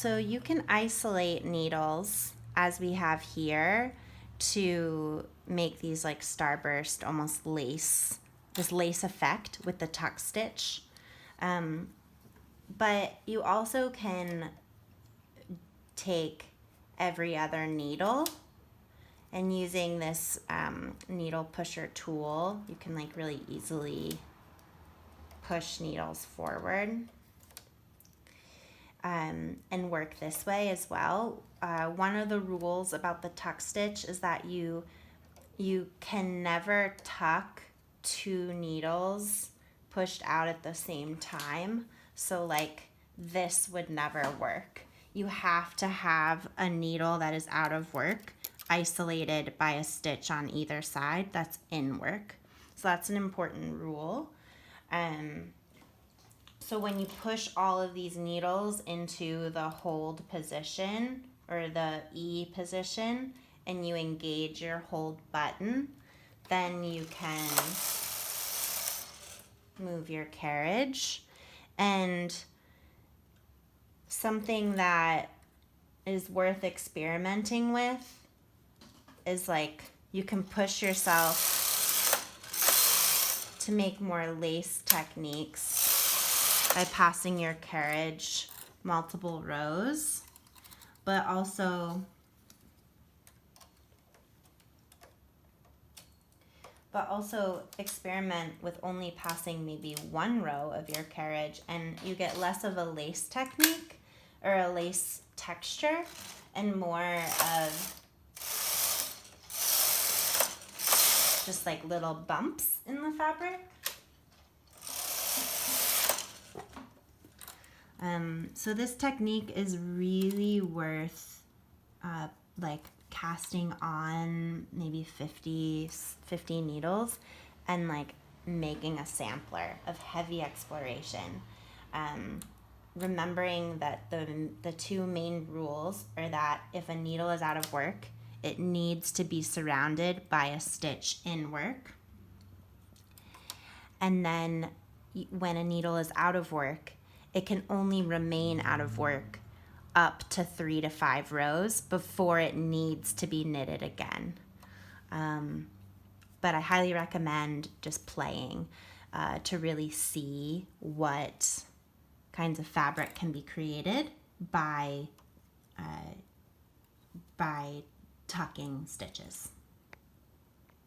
So you can isolate needles as we have here to make these like starburst, almost lace, this lace effect with the tuck stitch. But you also can take every other needle, and using this needle pusher tool, you can like really easily push needles forward and work this way as well. One of the rules about the tuck stitch is that you can never tuck two needles pushed out at the same time. So like this would never work. You have to have a needle that is out of work isolated by a stitch on either side that's in work. So that's an important rule. So when you push all of these needles into the hold position or the E position and you engage your hold button, then you can move your carriage. And something that is worth experimenting with is like you can push yourself to make more lace techniques by passing your carriage multiple rows, but also experiment with only passing maybe one row of your carriage, and you get less of a lace technique or a lace texture and more of just like little bumps in the fabric. So this technique is really worth like casting on maybe 50 needles and like making a sampler of heavy exploration. Remembering that the two main rules are that if a needle is out of work, it needs to be surrounded by a stitch in work. And then when a needle is out of work, it can only remain out of work up to 3 to 5 rows before it needs to be knitted again. But I highly recommend just playing to really see what kinds of fabric can be created by tucking stitches.